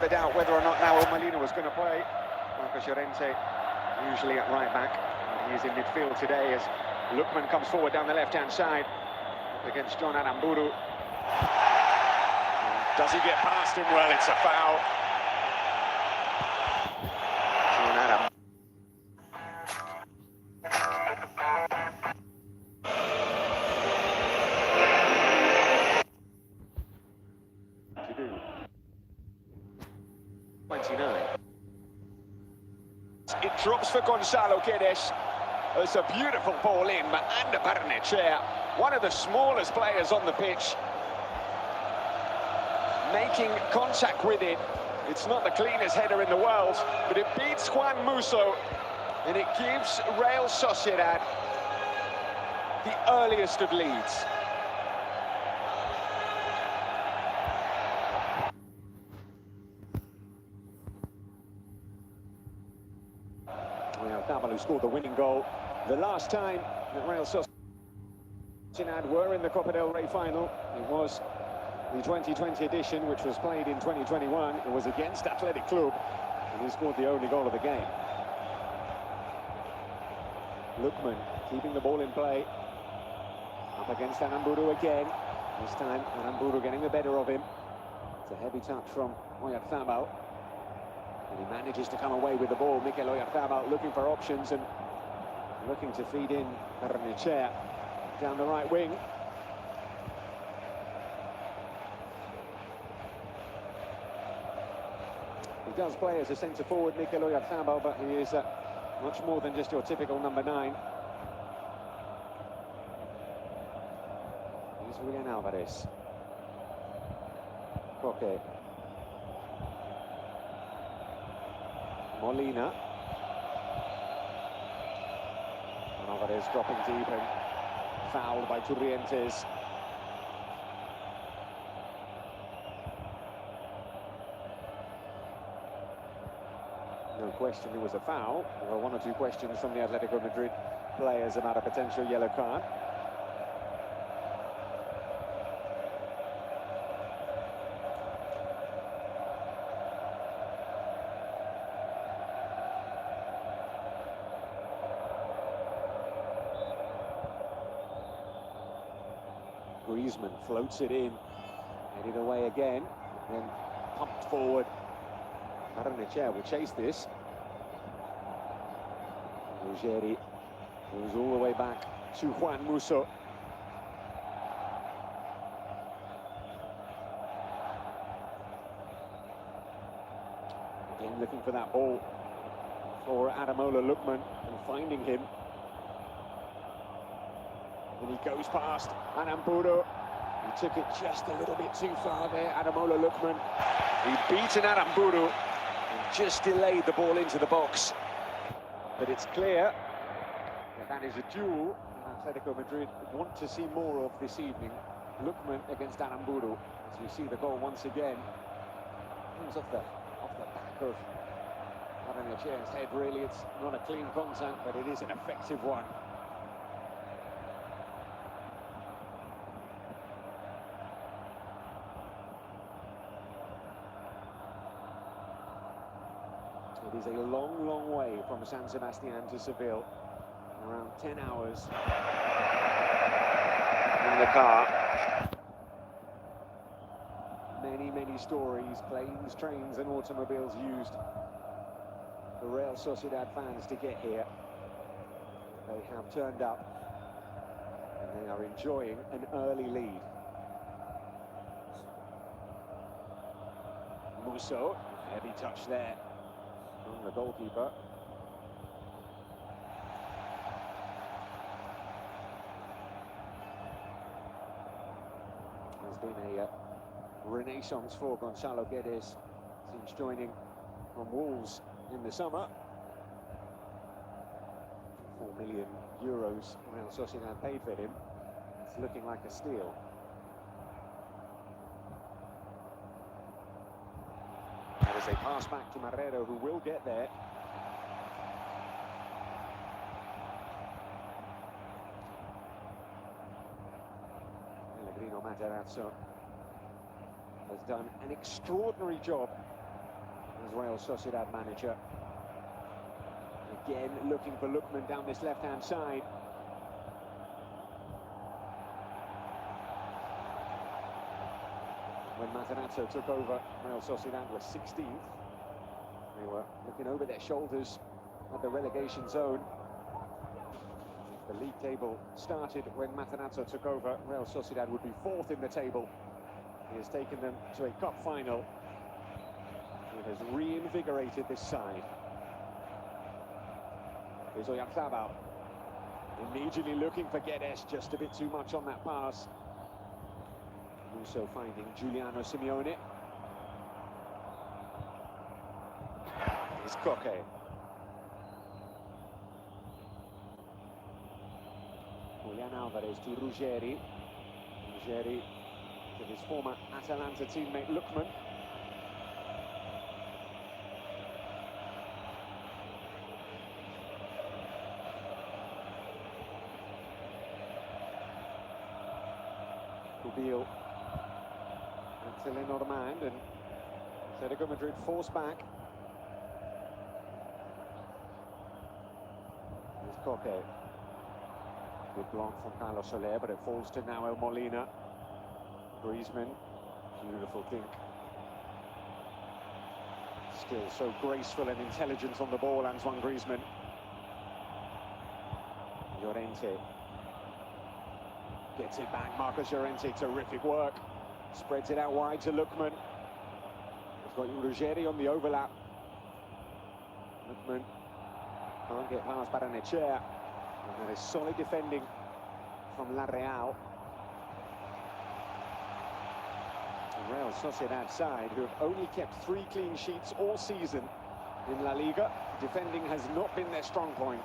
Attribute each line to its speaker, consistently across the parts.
Speaker 1: The doubt whether or not now Molina was going to play. Marcos Llorente usually at right back. He is in midfield today as Lookman comes forward down the left-hand side up against John Aramburu. Does he get past him? Well, it's a foul. John Adam. To do. 29. It drops for Gonzalo Guedes. It's a beautiful ball in, but under Barnechea, one of the smallest players on the pitch, making contact with it. It's not the cleanest header in the world, but it beats Juan Musso, and it gives Real Sociedad the earliest of leads. Who scored the winning goal the last time that Real Sociedad were in the Copa del Rey final. It was the 2020 edition, which was played in 2021. It was against Athletic Club, and he scored the only goal of the game. Lookman keeping the ball in play, up against Aramburu again. This time Aramburu getting the better of him. It's a heavy touch from Oyarzabal. And he manages to come away with the ball. Mikel Oyarzabal looking for options and looking to feed in Barnechea down the right wing. He does play as a centre-forward, Mikel Oyarzabal, but he is much more than just your typical number 9. Here's Julian Alvarez. Koke. Molina. Alvarez dropping deep and fouled by Turrientes. No question it was a foul. There were 1 or 2 questions from the Atletico Madrid players about a potential yellow card. Griezmann floats it in, headed away again, then pumped forward. Barnechea will chase this. Ruggeri goes all the way back to Juan Musso. Again looking for that ball for Ademola Lookman and finding him. And he goes past Aramburu. He took it just a little bit too far there, Ademola Lookman. He beaten Aramburu and just delayed the ball into the box. But it's clear that is a duel Atletico Madrid want to see more of this evening. Lookman against Aramburu. As you see the goal once again. Comes off the back of Barnechea's head, really. It's not a clean contact, but it is an effective one. It is a long, long way from San Sebastian to Seville. Around 10 hours in the car. Many, many stories, planes, trains and automobiles used for Real Sociedad fans to get here. They have turned up and they are enjoying an early lead. Musso, heavy touch there from the goalkeeper. There's been a renaissance for Gonzalo Guedes since joining from Wolves in the summer. 4 million euros Real Sociedad paid for him. It's looking like a steal. That is a pass back to Marrero, who will get there. Pellegrino Matarazzo has done an extraordinary job as Real Sociedad manager. Again, looking for Lookman down this left-hand side. When Materazzo took over, Real Sociedad was 16th. They were looking over their shoulders at the relegation zone. If the league table started when Materazzo took over, Real Sociedad would be 4th in the table. He has taken them to a cup final. He has reinvigorated this side. Here's Oyarzabal. Immediately looking for Guedes, just a bit too much on that pass. Also finding Giuliano Simeone. It's Koke. Julian Alvarez to Ruggeri. Ruggeri to his former Atalanta teammate Lookman. Kubil to Lenormand, and Atletico Madrid forced back. Here's Koke. Good block from Carlos Soler, but it falls to Nahuel Molina. Griezmann, beautiful dink. Still so graceful and intelligent on the ball, Antoine Griezmann. Llorente. Gets it back, Marcos Llorente, terrific work. Spreads it out wide to Lookman. He's got Ruggeri on the overlap. Lookman can't get past Barrenechea. And that is solid defending from La Real. The Real Sociedad side, who have only kept 3 clean sheets all season in La Liga. Defending has not been their strong point.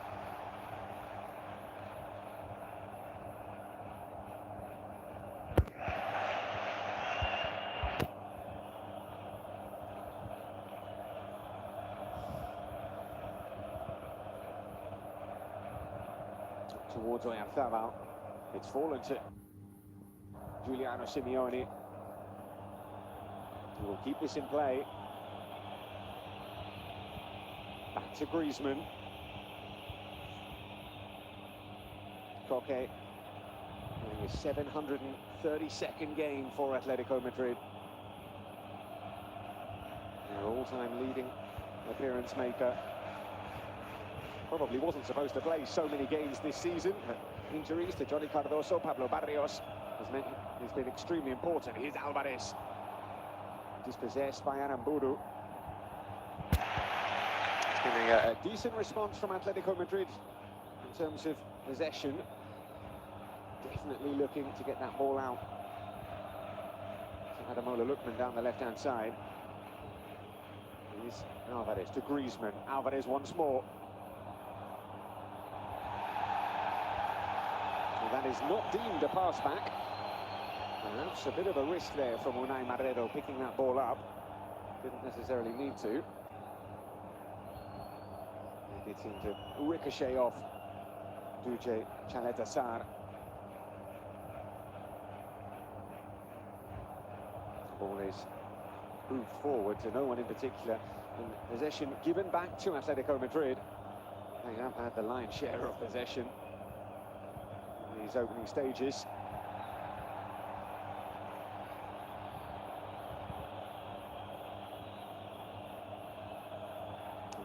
Speaker 1: Towards Oyarzabal. It's fallen to Giuliano Simeone. He will keep this in play. Back to Griezmann. Koke winning his 732nd game for Atletico Madrid. Their all-time leading appearance maker. Probably wasn't supposed to play so many games this season. Injuries to Johnny Cardoso, Pablo Barrios has meant he's been extremely important. Here's Alvarez. Dispossessed by Aramburu. It's been a decent response from Atletico Madrid in terms of possession. Definitely looking to get that ball out to Ademola Lookman down the left-hand side. Here's Alvarez to Griezmann. Alvarez once more. That is not deemed a pass back. Perhaps a bit of a risk there from Unai Marrero picking that ball up. Didn't necessarily need to. He did seem to ricochet off Duje Chaleta-Sar. The ball is moved forward to no one in particular. And possession given back to Atletico Madrid. They have had the lion's share of possession these opening stages.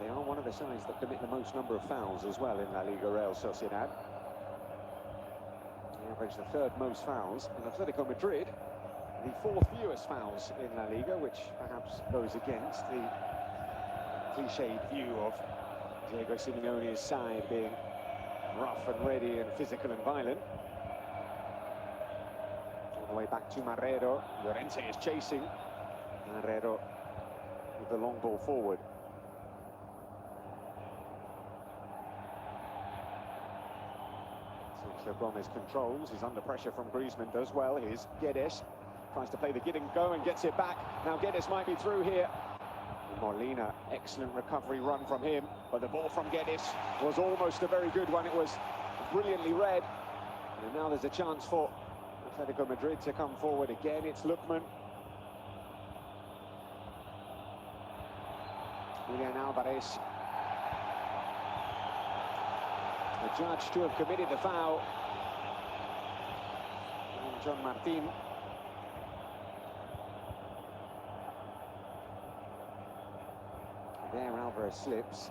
Speaker 1: They are one of the sides that commit the most number of fouls as well in La Liga, Real Sociedad. They average the 3rd most fouls, and Atletico Madrid the 4th fewest fouls in La Liga, which perhaps goes against the cliched view of Diego Simeone's side being rough and ready and physical and violent. All the way back to Marrero. Llorente is chasing. Marrero with the long ball forward. Sergio Gomez controls. He's under pressure from Griezmann, does well. Here's Guedes. Tries to play the get and go and gets it back. Now Guedes might be through here. Molina, excellent recovery run from him, but the ball from Guedes was almost a very good one. It was brilliantly read, and now there's a chance for Atletico Madrid to come forward again. It's Lookman. Julian Alvarez, adjudged to have committed the foul. And John Martin. There Alvarez slips.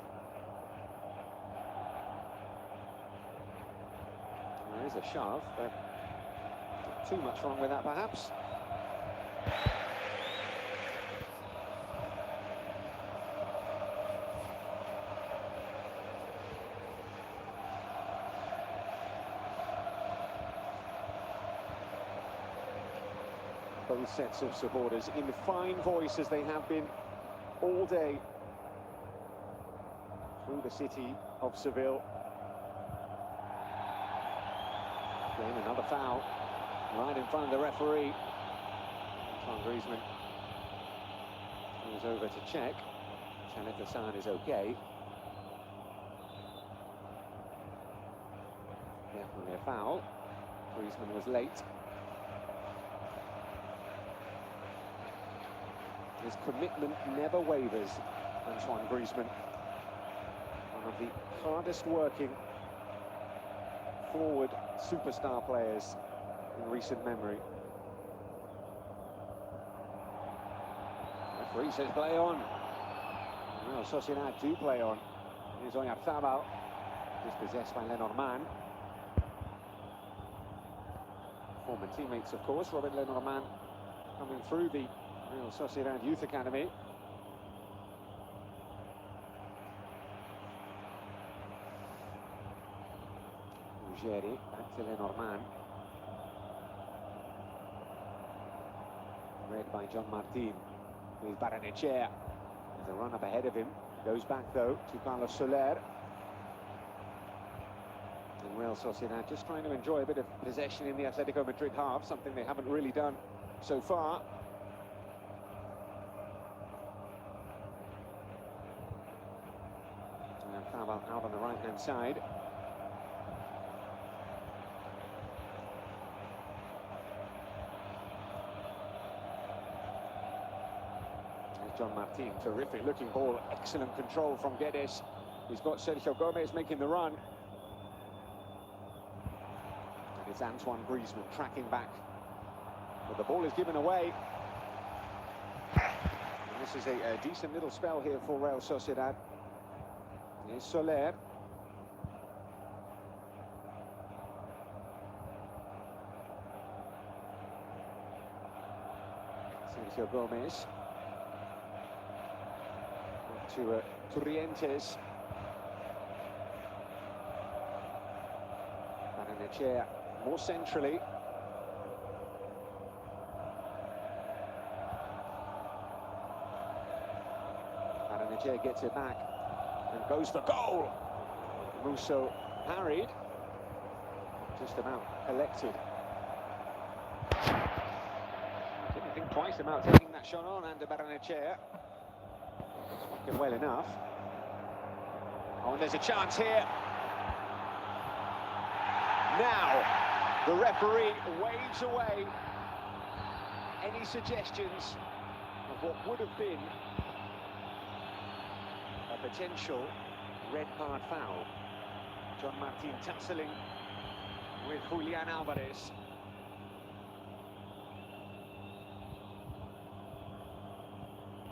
Speaker 1: There is a shove, but not too much wrong with that perhaps. Both sets of supporters in fine voice as they have been all day through the city of Seville. Again, another foul right in front of the referee. Antoine Griezmann goes over to check. Chalet Hassan is okay. Definitely a foul. Griezmann was late. His commitment never wavers, Antoine Griezmann. One of the hardest working forward superstar players in recent memory. Referee says play on. Well, Sociedad do play on. Here's Oyarzabal, dispossessed by Lenormand. Former teammates, of course, Robert Lenormand coming through the Real Sociedad Youth Academy. Ugeri, back to Lenormand. Read by John Martin. With Barrenechea. There's a run up ahead of him. Goes back though to Carlos Soler. And Real Sociedad just trying to enjoy a bit of possession in the Atletico Madrid half, something they haven't really done so far. Out on the right-hand side. There's John Martin, terrific looking ball, excellent control from Guedes. He's got Sergio Gomez making the run. And it's Antoine Griezmann tracking back. But the ball is given away. And this is a decent little spell here for Real Sociedad. Here's Soler. Sergio Gomez. To Torrientes. Barrenechea more centrally. Barrenechea gets it back. And goes for goal. Musso parried. Just about collected. Didn't think twice about taking that shot on under Barrenechea. Working well enough. Oh, and there's a chance here. Now, the referee waves away any suggestions of what would have been a potential red card foul. John Martin tussling with Julian Alvarez.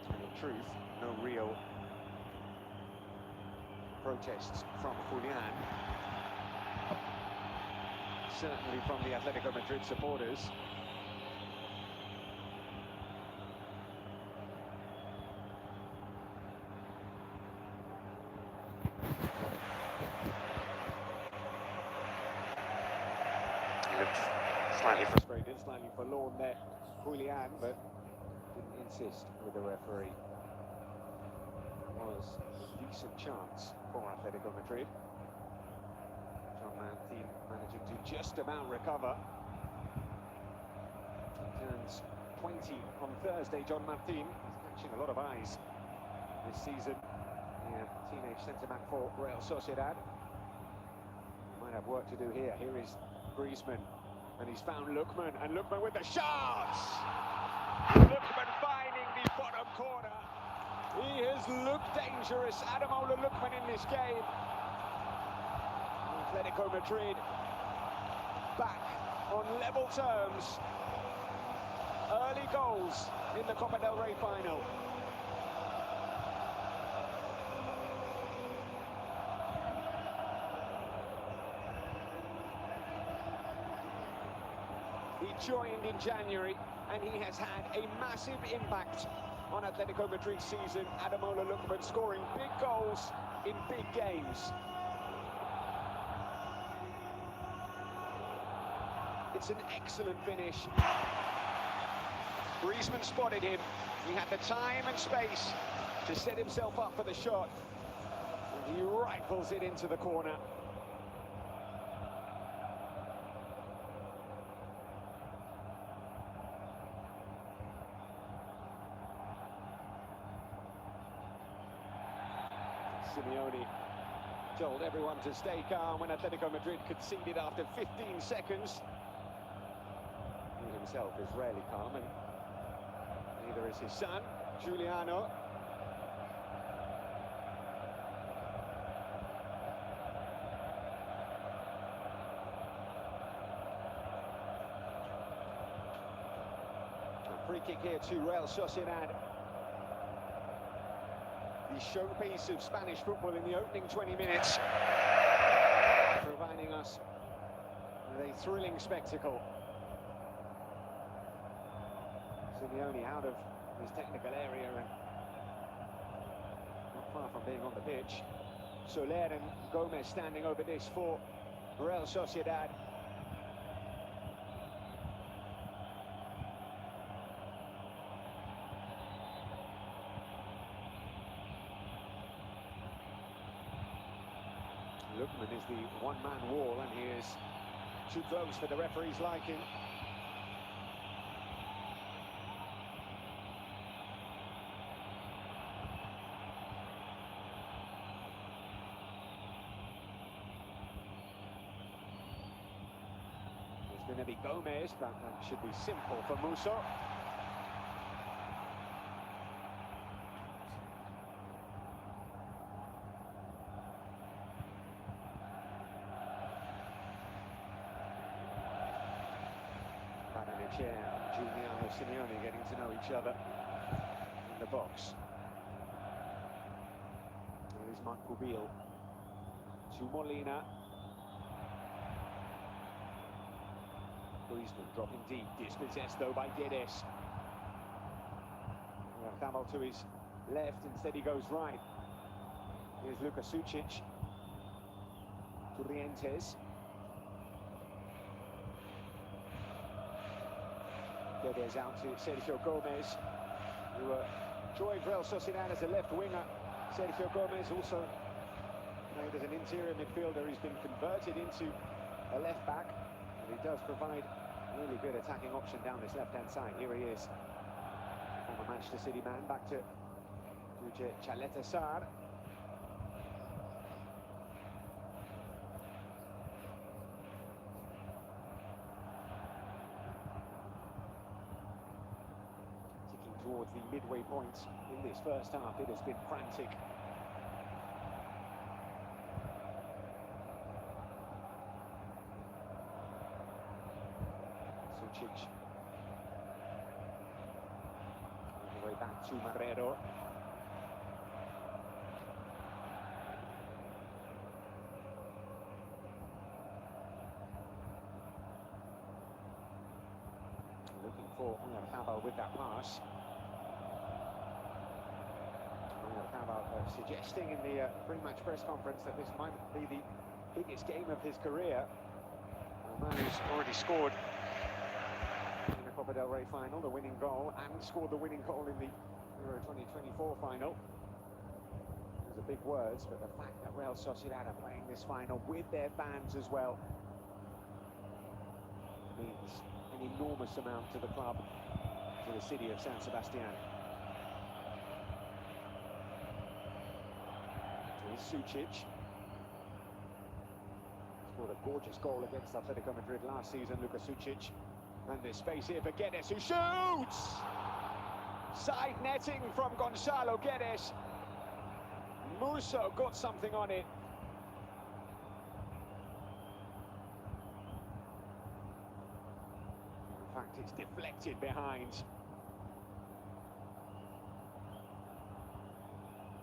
Speaker 1: And in truth, no real protests from Julian. Certainly from the Atletico Madrid supporters. Slightly frustrated, slightly forlorn there, Julian, but didn't insist with the referee. It was a decent chance for Atletico Madrid. John Martin managing to just about recover. He turns 20 on Thursday, John Martin. He's catching a lot of eyes this season. Yeah, teenage centre-back for Real Sociedad. Might have work to do here. Here is Griezmann. And he's found Lookman, and Lookman with the shots! Lookman finding the bottom corner. He has looked dangerous, Ademola Lookman, in this game. Atletico Madrid back on level terms. Early goals in the Copa del Rey final. He joined in January and he has had a massive impact on Atletico Madrid's season. Ademola Lookman scoring big goals in big games. It's an excellent finish. Griezmann spotted him. He had the time and space to set himself up for the shot. And he rifles it into the corner. Simeone told everyone to stay calm when Atletico Madrid conceded after 15 seconds. He himself is rarely calm, and neither is his son, Giuliano. A free kick here to Real Sociedad. The showpiece of Spanish football in the opening 20 minutes, providing us with a thrilling spectacle. Simeone out of his technical area and not far from being on the pitch. Soler and Gomez standing over this for Real Sociedad. Lookman is the one-man wall, and he is too close for the referee's liking. It's going to be Gomez, but that should be simple for Musso. Giuliano, Simeone getting to know each other in the box. There is Mancubil to Molina. Griezmann dropping deep, dispossessed though by Guedes. Thabal to his left, instead he goes right. Here's Luka Sucic to Rientes. Guedes out to Sergio Gomez, who joined Real Sociedad as a left winger. Sergio Gomez also played as an interior midfielder. He's been converted into a left back, and he does provide a really good attacking option down this left-hand side. Here he is, former Manchester City man, back to Chaleta Sarr. Towards the midway point in this first half, it has been frantic. Sucic. All the way back to Marrero. Looking for Thabal with that pass. Suggesting in the pre-match press conference that this might be the biggest game of his career. A man who's already scored in the Copa del Rey final, the winning goal, and scored the winning goal in the Euro 2024 final. Those are big words, but the fact that Real Sociedad are playing this final with their fans as well means an enormous amount to the club, to the city of San Sebastian. Sucic scored a gorgeous goal against Atletico Madrid last season. Luka Sucic, and there's space here for Guedes, who shoots! Side netting from Gonzalo Guedes. Musso got something on it. In fact, it's deflected behind.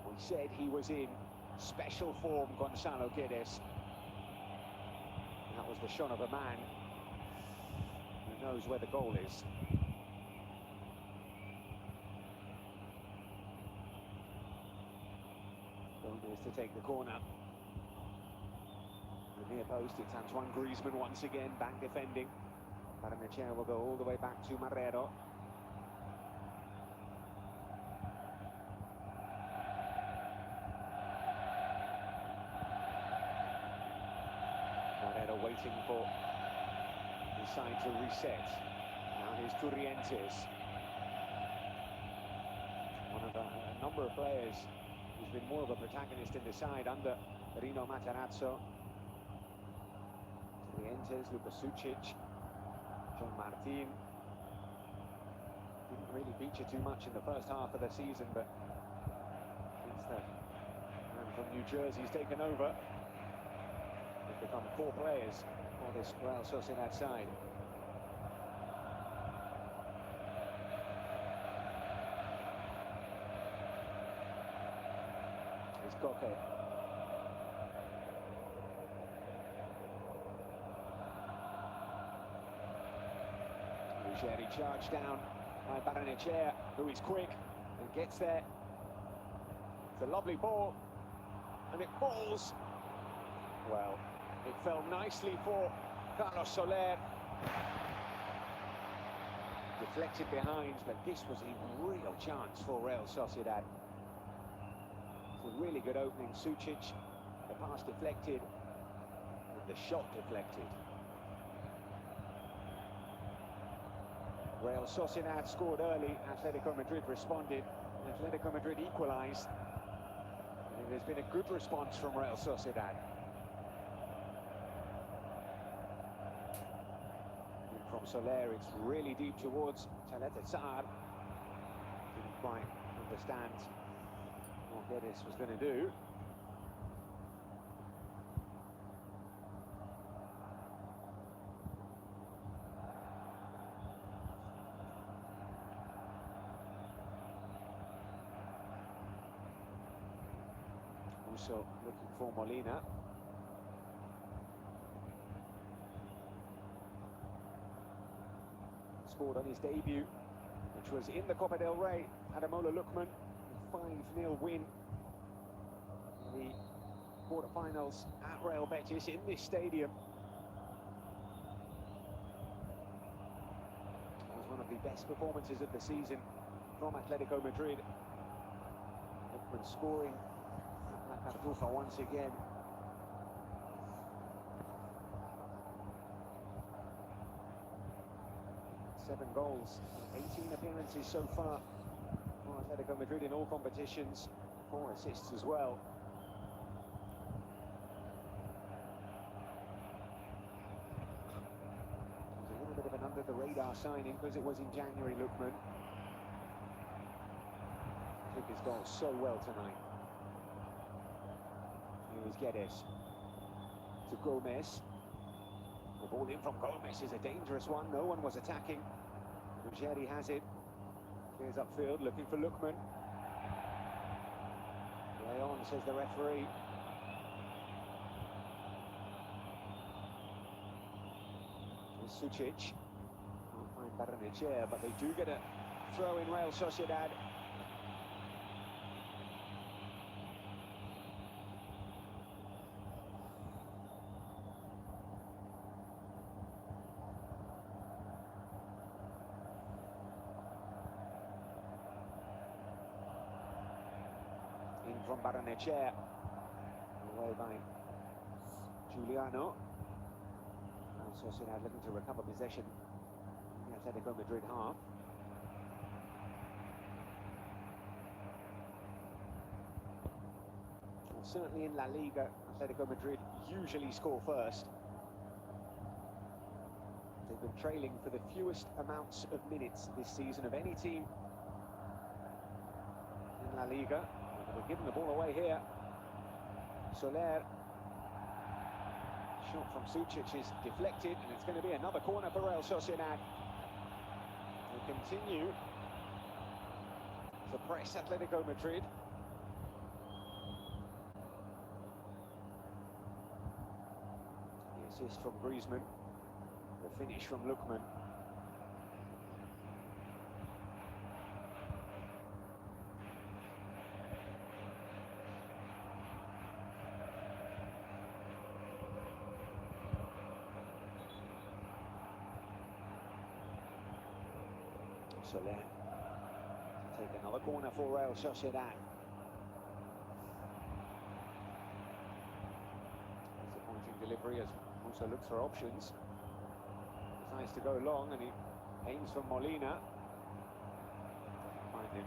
Speaker 1: We said he was in special form, Gonzalo Guedes. That was the shot of a man who knows where the goal is. Gomez to take the corner. The near post, it's Antoine Griezmann once again, back defending. Barrenechea will go all the way back to Marrero. Marrero waiting for the side to reset. Now here's Turrientes. One of a number of players who's been more of a protagonist in the side under Rino Matarazzo. Turrientes, Luka Sucic, John Martin. Didn't really feature too much in the first half of the season, but since the man from New Jersey's taken over, they've become 4 players for this Real Sociedad side. It's Koke. Ruggeri charged down by Barrenechea, who is quick and gets there. It's a lovely ball, and it falls. Well, it fell nicely for Carlos Soler. Deflected behind, but this was a real chance for Real Sociedad. It's a really good opening. Sucic, the pass deflected, and the shot deflected. Real Sociedad scored early, Atletico Madrid responded, Atletico Madrid equalised. And there's been a good response from Real Sociedad. And from Soler, it's really deep towards Taletazar. Didn't quite understand what Guedes was going to do. Also looking for Molina. Scored on his debut, which was in the Copa del Rey. Ademola Lookman, 5-0 win in the quarterfinals at Real Betis in this stadium. It was one of the best performances of the season from Atletico Madrid. Lookman scoring Cartuja once again. Seven goals, 18 appearances so far for Atletico Madrid in all competitions, 4 assists as well. It was a little bit of an under-the-radar signing because it was in January, Lookman. Took his goal so well tonight. Here is Guedes to Gomez. The ball in from Gomez is a dangerous one. No one was attacking. Ruggeri has it. Clears upfield, looking for Lookman. Play on, says the referee. Here's Sucic. Can't find Barrenechea, but they do get a throw in Real Sociedad. In from Barrenechea, away by Giuliano. Real Sociedad looking to recover possession in the Atletico Madrid half. Well, certainly in La Liga, Atletico Madrid usually score first. They've been trailing for the fewest amounts of minutes this season of any team La Liga. We're giving the ball away here. Soler. Shot from Sucic is deflected, and it's going to be another corner for Real Sociedad. They continue to press Atletico Madrid. The assist from Griezmann, the finish from Lookman. Soler to take another corner for Real Sociedad. Disappointing delivery as also looks for options. Decides to go long and he aims for Molina. Find him.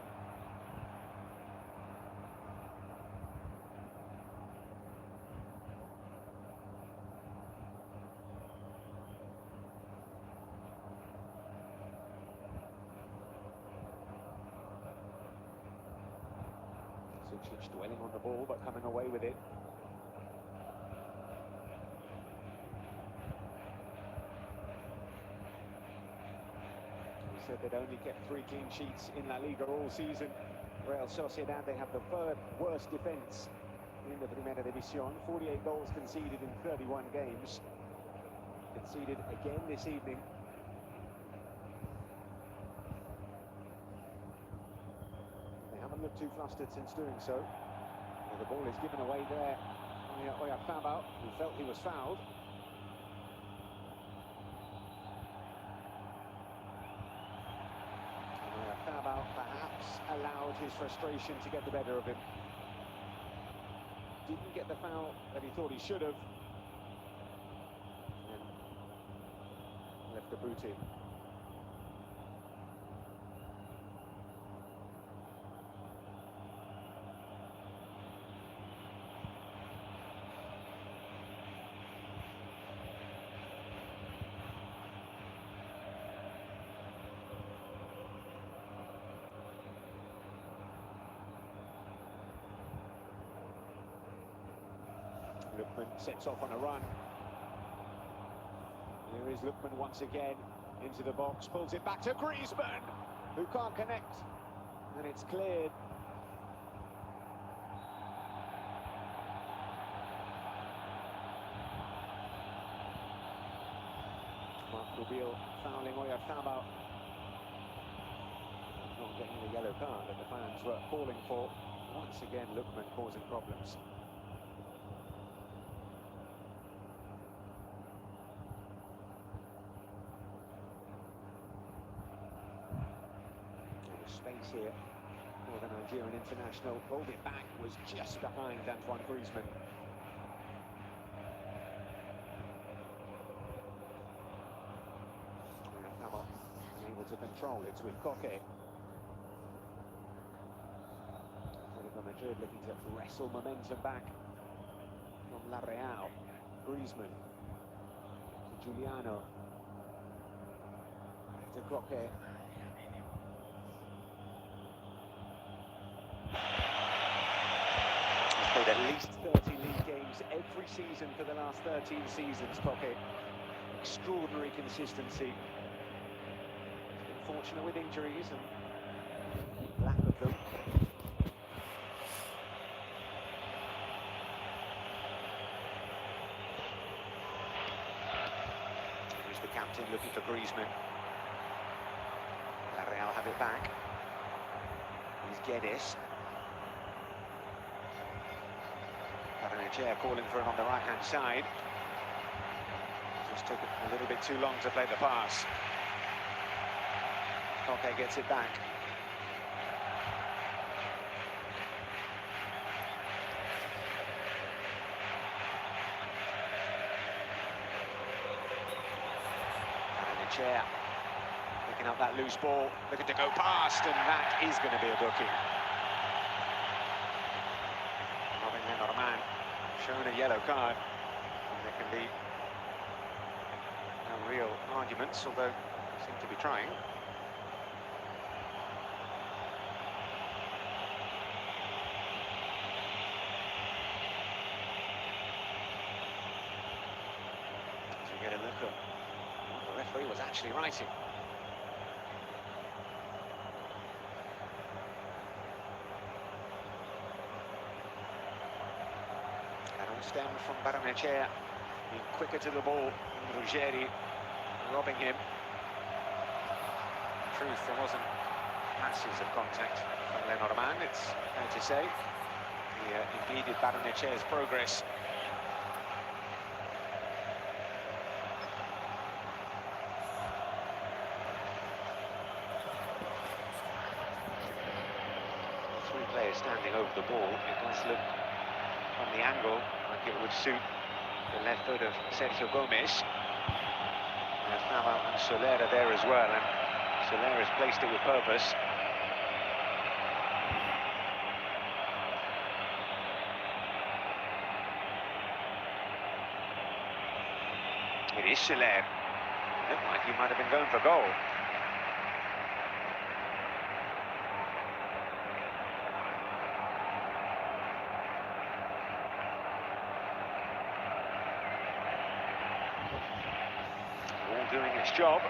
Speaker 1: Sucic dwelling on the ball but coming away with it. We said they'd only kept 3 clean sheets in La Liga all season. Real Sociedad, they have the 3rd worst defence in the Primera División. 48 goals conceded in 31 games. Conceded again this evening. Looked too flustered since doing so. The ball is given away there. Oyarzabal, who felt he was fouled. Oyarzabal perhaps allowed his frustration to get the better of him. Didn't get the foul that he thought he should have. And left the boot in. Lookman sets off on a run. Here is Lookman once again into the box, pulls it back to Griezmann, who can't connect, and it's cleared. Marc Rubiel fouling Oyarzabal. Not getting the yellow card that the fans were calling for. Once again, Lookman causing problems. Space here for the Nigerian international. Rolled it back, was just behind Antoine Griezmann. Unable to control it with Koke. Atletico Madrid looking to wrestle momentum back from La Real. Griezmann to Giuliano to Koke. Played at least 30 league games every season for the last 13 seasons, Koke. Extraordinary consistency. Unfortunate with injuries and lack of them. Here's the captain looking for Griezmann. La Real have it back. Here's Guedes. Chair calling for him on the right-hand side. Just took it a little bit too long to play the pass. Koke gets it back. And the chair picking up that loose ball, looking to go past, and that is going to be a booking. Norman shown a yellow card, and there can be no real arguments, although they seem to be trying. referee was actually writing. Cannon stem from Barrenechea, being quicker to the ball than Ruggeri, robbing him. In truth, there wasn't masses of contact from Lenormand, it's fair to say. He impeded Barrenechea's progress. Three players standing over the ball. It does look, from the angle, like it would suit the left foot of Sergio Gomez. There's Naval and Soler are there as well, and Soler has placed it with purpose. It is Soler. Looked like he might have been going for goal. All doing its job.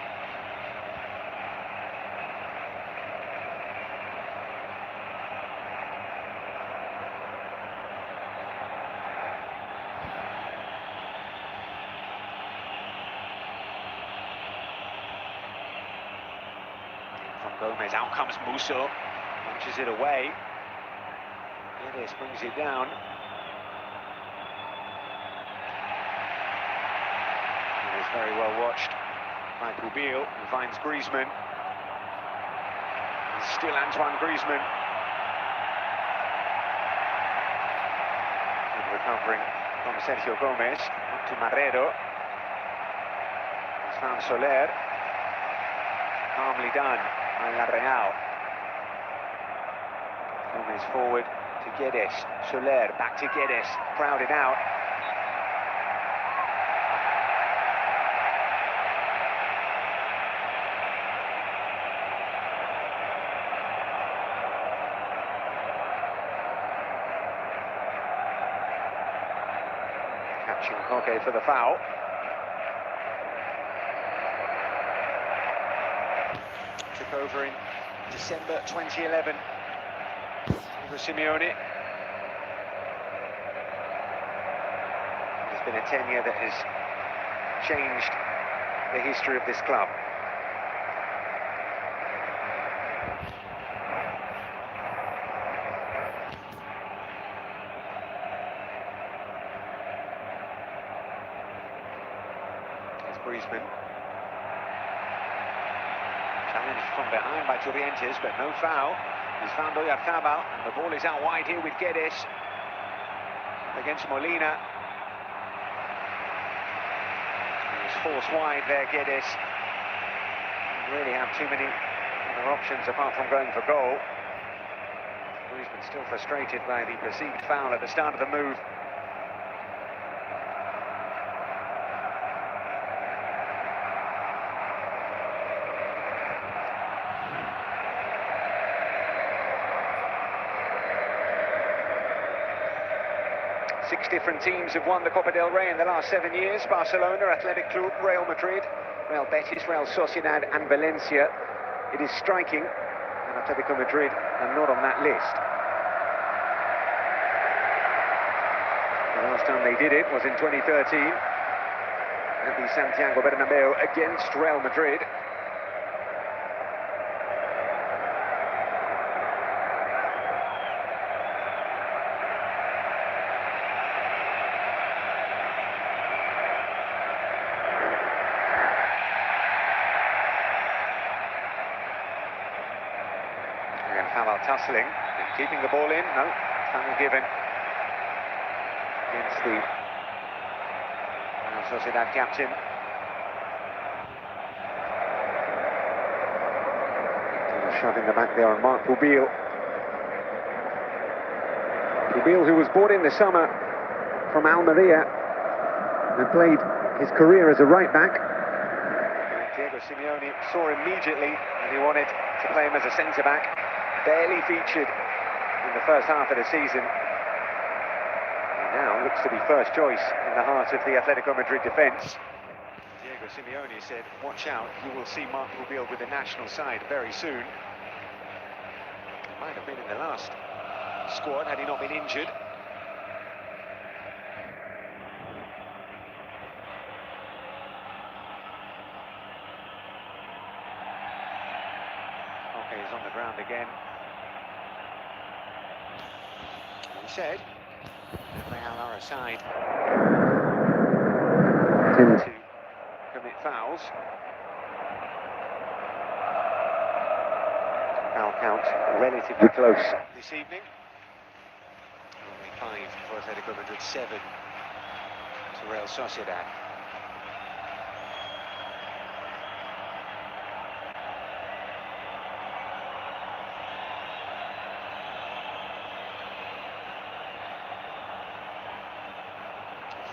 Speaker 1: Gomez, out comes Musso, punches it away. Guedes brings it down. It is very well watched by Pubil, who finds Griezmann. And still Antoine Griezmann. Good recovering from Sergio Gomez, up to Marrero. He's found Soler. Calmly done by La Real. Gomez forward to Guedes. Soler back to Guedes, crowded out. Catching Koke for the foul. Took over in December 2011 under Simeone. It's been a tenure that has changed the history of this club. Here's Griezmann. Challenged from behind by Torrientes, but no foul. He's found Oyarzabal, and the ball is out wide here with Guedes against Molina. He's forced wide there, Guedes. Didn't really have too many other options apart from going for goal. Griezmann still frustrated by the perceived foul at the start of the move. 6 different teams have won the Copa del Rey in the last 7 years. Barcelona, Athletic Club, Real Madrid, Real Betis, Real Sociedad and Valencia. It is striking, and Atletico Madrid are not on that list. The last time they did it was in 2013 at the Santiago Bernabeu against Real Madrid. Foul tussling, and keeping the ball in. No, foul given against the Real Sociedad captain. Shoving the back there on Marc Pubil. Pubil, who was brought in this summer from Almeria and played his career as a right back. Diego Simeone saw immediately that he wanted to play him as a centre back. Barely featured in the first half of the season. And now looks to be first choice in the heart of the Atletico Madrid defence. Diego Simeone said, watch out, you will see Mark Rubiel with the national side very soon. It might have been in the last squad had he not been injured. Okay, he's on the ground again. He said, Real are aside. Tend to commit fouls. Foul count relatively close this evening. Only 5 for Atletico Madrid, 7 to Real Sociedad.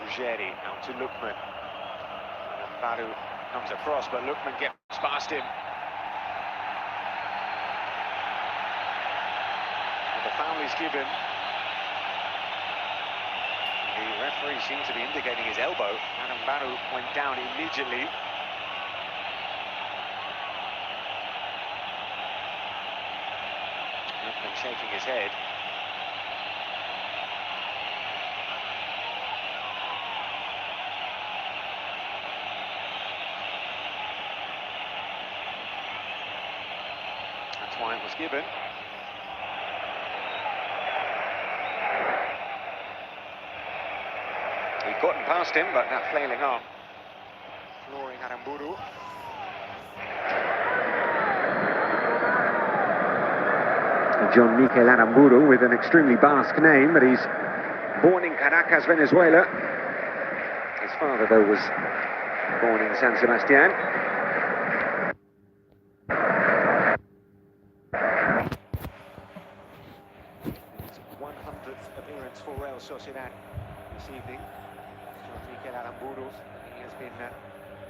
Speaker 1: Ruggeri out to Lookman. And Baru comes across, but Lookman gets past him. And the foul is given. The referee seems to be indicating his elbow. Adam Baru went down immediately. Lookman shaking his head. That's why it was given. He'd gotten past him, but that flailing arm flooring Aramburu. John Mikel Aramburu, with an extremely Basque name, but he's born in Caracas, Venezuela. His father, though, was born in San Sebastian. His 100th appearance for Real Sociedad this evening. John Mikel Aramburu, he has been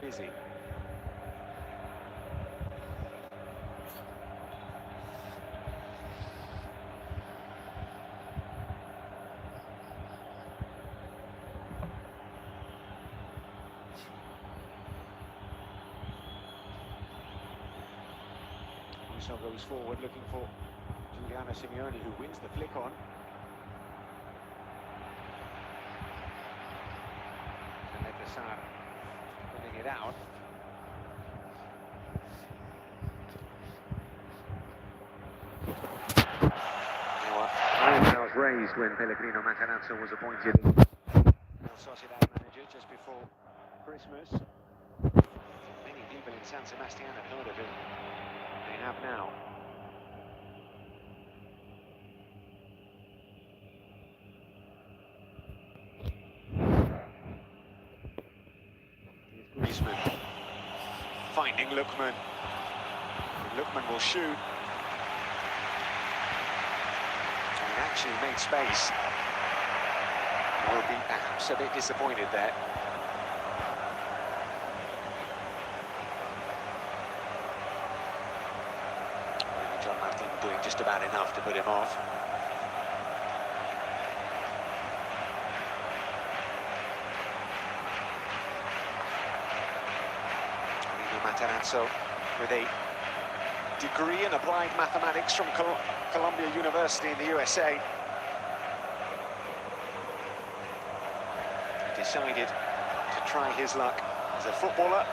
Speaker 1: busy. Musso goes forward looking for Giuliano Simeone, who wins the flick on. And Lepesar putting it out. Eyebrows raised when Pellegrino Matarazzo was appointed Real Sociedad manager just before Christmas. Many people in San Sebastian have heard of him. They have now. Griezmann finding Lookman. Lookman will shoot. And actually made space. Will be perhaps a bit disappointed there. John Martin doing just about enough to put him off. Matarazzo with a degree in applied mathematics from Columbia University in the USA. He decided to try his luck as a footballer.